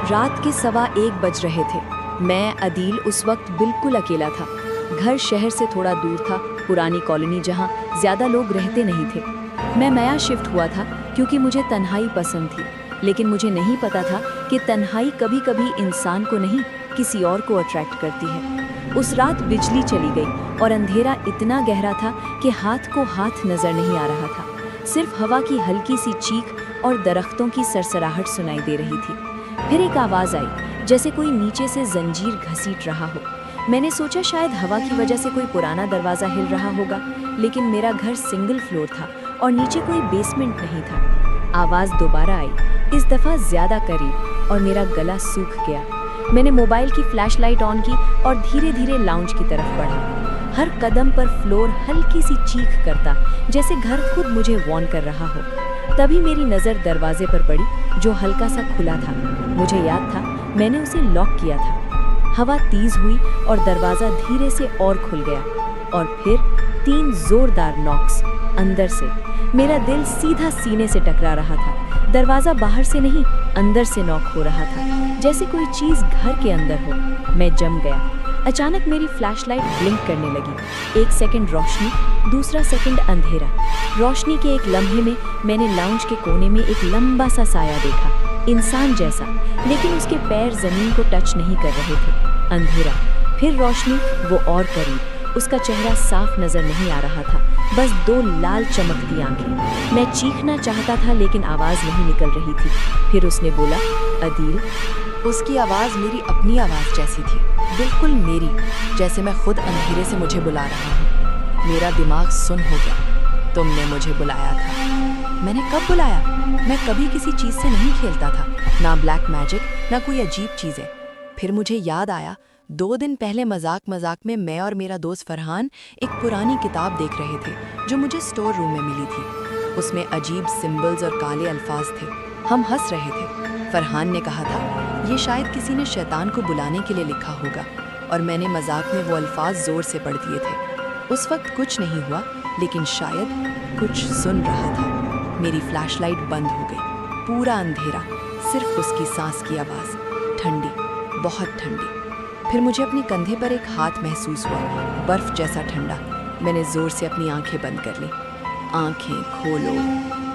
रात के 1:15 बज रहे थे। मैं अदील उस वक्त बिल्कुल अकेला था। घर शहर से थोड़ा दूर था, पुरानी कॉलोनी जहाँ ज़्यादा लोग रहते नहीं थे। मैं नया शिफ्ट हुआ था क्योंकि मुझे तन्हाई पसंद थी, लेकिन मुझे नहीं पता था कि तन्हाई कभी कभी इंसान को नहीं, किसी और को अट्रैक्ट करती है। उस रात बिजली चली गई और अंधेरा इतना गहरा था कि हाथ को हाथ नजर नहीं आ रहा था। सिर्फ हवा की हल्की सी चीख और दरख्तों की सरसराहट सुनाई दे रही थी। फिर एक आवाज़ आई, जैसे कोई नीचे से जंजीर घसीट रहा हो। मैंने सोचा शायद हवा की वजह से कोई पुराना दरवाज़ा हिल रहा होगा, लेकिन मेरा घर सिंगल फ्लोर था और नीचे कोई बेसमेंट नहीं था। आवाज़ दोबारा आई, इस दफ़ा ज़्यादा करीब, और मेरा गला सूख गया। मैंने मोबाइल की फ्लैशलाइट ऑन की और धीरे धीरे लाउंज की तरफ बढ़ा। हर कदम पर फ्लोर हल्की सी चीख करता, जैसे घर खुद मुझे वॉर्न कर रहा हो। तभी मेरी नज़र दरवाजे पर पड़ी, जो हल्का सा खुला था। मुझे याद था मैंने उसे लॉक किया था। हवा तेज हुई और दरवाज़ा धीरे से और खुल गया, और फिर 3 जोरदार नॉक्स अंदर से। मेरा दिल सीधा सीने से टकरा रहा था। दरवाज़ा बाहर से नहीं, अंदर से नॉक हो रहा था, जैसे कोई चीज़ घर के अंदर हो। मैं जम गया। अचानक मेरी फ्लैशलाइट ब्लिंक करने लगी। 1 सेकंड रोशनी, दूसरा सेकंड अंधेरा। रोशनी के एक लम्हे में मैंने लाउंज के कोने में एक लंबा सा साया देखा, इंसान जैसा, लेकिन उसके पैर जमीन को टच नहीं कर रहे थे। अंधेरा, फिर रोशनी, वो और करीब। उसका चेहरा साफ नजर नहीं आ रहा था, बस 2 लाल चमकती आंखें। मैं चीखना चाहता था लेकिन आवाज़ नहीं निकल रही थी। फिर उसने बोला, अदील। उसकी आवाज़ मेरी अपनी आवाज़ जैसी थी, बिल्कुल मेरी, जैसे मैं खुद अंधेरे से मुझे बुला रहा हूँ। मेरा दिमाग सुन हो गया। तुमने मुझे बुलाया था। मैंने कब बुलाया? मैं कभी किसी चीज़ से नहीं खेलता था, ना ब्लैक मैजिक, ना कोई अजीब चीज़ें। फिर मुझे याद आया, 2 दिन पहले मजाक में मैं और मेरा दोस्त फरहान एक पुरानी किताब देख रहे थे जो मुझे स्टोर रूम में मिली थी। उसमें अजीब सिंबल्स और काले अल्फाज थे। हम हंस रहे थे। फरहान ने कहा था, ये शायद किसी ने शैतान को बुलाने के लिए लिखा होगा, और मैंने मजाक में वो अल्फाज जोर से पढ़ दिए थे। उस वक्त कुछ नहीं हुआ, लेकिन शायद कुछ सुन रहा था। मेरी फ्लैशलाइट बंद हो गई। पूरा अंधेरा, सिर्फ उसकी सांस की आवाज़, ठंडी, बहुत ठंडी। फिर मुझे अपने कंधे पर एक हाथ महसूस हुआ, बर्फ जैसा ठंडा। मैंने जोर से अपनी आंखें बंद कर ली। आंखें खोलो,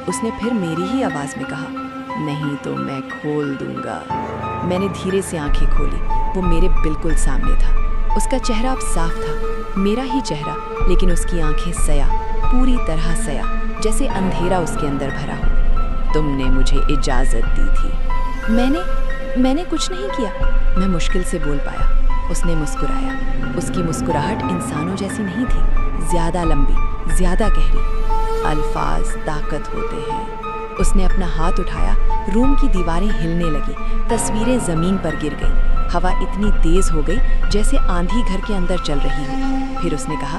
उसने फिर मेरी ही आवाज़ में कहा। नहीं तो मैं खोल दूंगा। मैंने धीरे से आंखें खोली। वो मेरे बिल्कुल सामने था। उसका चेहरा अब साफ था, मेरा ही चेहरा, लेकिन उसकी आंखें सया, पूरी तरह सया, जैसे अंधेरा उसके अंदर भरा हो। तुमने मुझे इजाज़त दी थी। मैंने कुछ नहीं किया, मैं मुश्किल से बोल पाया। उसने मुस्कुराया। उसकी मुस्कुराहट इंसानों जैसी नहीं थी, ज़्यादा लंबी, ज़्यादा गहरी। अल्फाज ताकत होते हैं। उसने अपना हाथ उठाया। रूम की दीवारें हिलने लगी, तस्वीरें ज़मीन पर गिर गईं। हवा इतनी तेज़ हो गई जैसे आंधी घर के अंदर चल रही हो। फिर उसने कहा,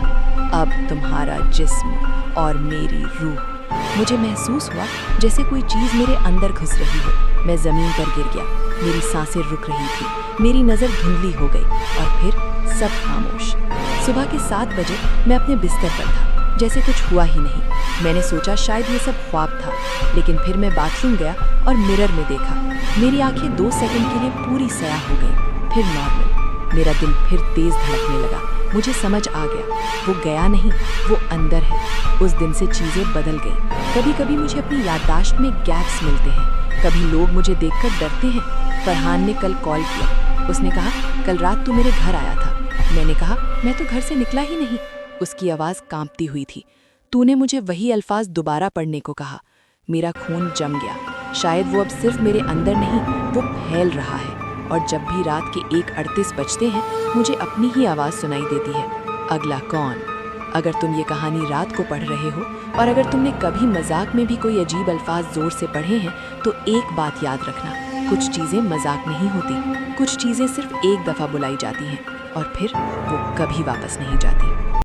अब तुम्हारा जिस्म और मेरी रूह। मुझे महसूस हुआ जैसे कोई चीज़ मेरे अंदर घुस रही हो। मैं ज़मीन पर गिर गया। मेरी सांसें रुक रही थी, मेरी नज़र धुंधली हो गई, और फिर सब खामोश। सुबह के 7 बजे मैं अपने बिस्तर पर था, जैसे कुछ हुआ ही नहीं। मैंने सोचा शायद ये सब ख्वाब था, लेकिन फिर मैं बाथरूम गया और मिरर में देखा। मेरी आंखें 2 सेकंड के लिए पूरी सया हो गई, फिर नॉर्मल। मेरा दिल फिर तेज धड़कने लगा। मुझे समझ आ गया, वो गया नहीं, वो अंदर है। उस दिन से चीज़ें बदल गईं। कभी कभी मुझे अपनी याददाश्त में गैप्स मिलते हैं, कभी लोग मुझे देखकर डरते हैं। फरहान ने कल कॉल किया। उसने कहा, कल रात तू मेरे घर आया था। मैंने कहा, मैं तो घर से निकला ही नहीं। उसकी आवाज़ कांपती हुई थी। तूने मुझे वही अल्फाज दोबारा पढ़ने को कहा। मेरा खून जम गया। शायद वो अब सिर्फ मेरे अंदर नहीं, वो फैल रहा है। और जब भी रात के 1:38 बजते हैं, मुझे अपनी ही आवाज़ सुनाई देती है, अगला कौन? अगर तुम ये कहानी रात को पढ़ रहे हो, और अगर तुमने कभी मजाक में भी कोई अजीब अल्फाज जोर से पढ़े हैं, तो एक बात याद रखना, कुछ चीज़ें मजाक नहीं होती। कुछ चीज़ें सिर्फ एक दफ़ा बुलाई जाती हैं, और फिर वो कभी वापस नहीं जाती।